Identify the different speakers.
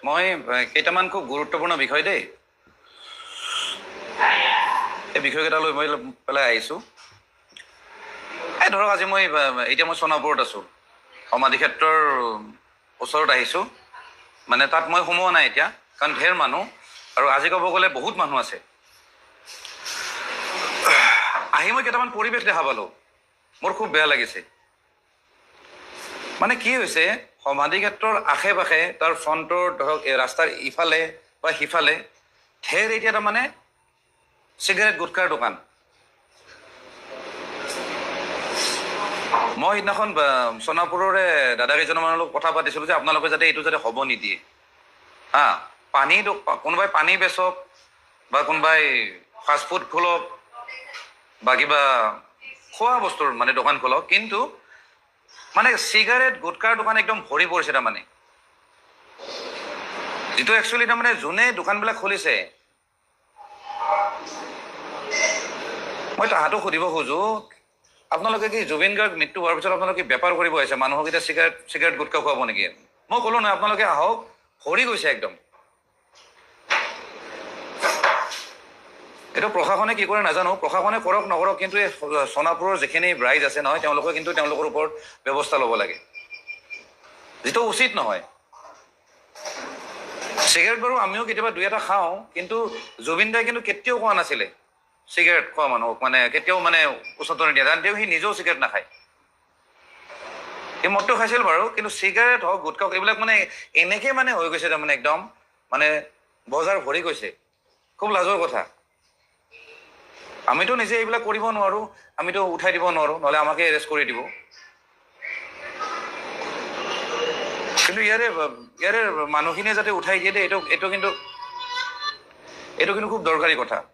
Speaker 1: মই কেইটামান খুব গুৰুত্বপূৰ্ণ বিষয় দেই, এই বিষয়কেইটালৈ মই পেলাই আহিছোঁ। এই ধৰক আজি মই এতিয়া সোণাপুৰত আছোঁ, সমাধি ক্ষেত্ৰৰ ওচৰত আহিছোঁ। মানে তাত মই সোমোৱা নাই এতিয়া, কাৰণ ঢেৰ মানুহ, আৰু আজি ক'ব গ'লে বহুত মানুহ আছে। আহি মই কেইটামান পৰিৱেশ দেখা পালোঁ, মোৰ খুব বেয়া লাগিছে। মানে কি হৈছে, সমাধি ক্ষেত্ৰৰ আশে পাশে তাৰ ফ্ৰণ্টৰ ধৰক ৰাস্তাৰ ইফালে বা সিফালে ঢেৰ এতিয়া তাৰমানে চিগাৰেট গুটকাৰ দোকান। মই সিদিনাখন সোণাপুৰৰে দাদা কেইজনমানৰ লগত কথা পাতিছিলোঁ যে আপোনালোকে যাতে এইটো যাতে হ'ব নিদিয়ে। পানী কোনোবাই পানী বেচক বা কোনোবাই ফাষ্টফুড খোলক বা কিবা খোৱা বস্তুৰ মানে দোকান খোলক, কিন্তু মানে চিগাৰেট গুটকাৰ দোকান একদম ভৰি পৰিছে তাৰমানে। যিটো একচুৱেলি তাৰমানে যোনে দোকানবিলাক খুলিছে, মই তাহাঁতক সুধিব খোজোঁ, আপোনালোকে কি জুবিন গাৰ্গ মৃত্যু হোৱাৰ পিছত আপোনালোকে বেপাৰ কৰিব আহিছে, মানুহক এতিয়া চিগাৰেট গুটকা খুৱাব নেকি? মই ক'লো নহয়, আপোনালোকে আহক, ভৰি গৈছে একদম। এইটো প্ৰশাসনে কি কৰে নাজানো, প্ৰশাসনে কৰক নকৰক, কিন্তু এই সোণাপুৰৰ যিখিনি ৰাইজ আছে নহয়, তেওঁলোকে কিন্তু তেওঁলোকৰ ওপৰত ব্যৱস্থা ল'ব লাগে, যিটো উচিত নহয়। চিগাৰেট বাৰু আমিও কেতিয়াবা দুই এটা খাওঁ, কিন্তু জুবিন দাই কিন্তু কেতিয়াও কোৱা নাছিলে চিগাৰেট খোৱা মানুহক, মানে কেতিয়াও মানে উচতনি দিয়া। তেওঁ সি নিজেও চিগাৰেট নাখায়, সি মদটো খাইছিল বাৰু, কিন্তু চিগাৰেট হওক গুটকা হওক এইবিলাক মানে এনেকে মানে হৈ গৈছে তাৰমানে একদম মানে বজাৰ ভৰি গৈছে। খুব লাজৰ কথা। আমিতো নিজে এইবিলাক কৰিব নোৱাৰো, আমিতো উঠাই দিব নোৱাৰো, নহ'লে আমাকে এৰেষ্ট কৰি দিব। কিন্তু ইয়াৰে মানুহখিনিয়ে যাতে উঠাই দিয়ে, এইটো কিন্তু খুব দৰকাৰী কথা।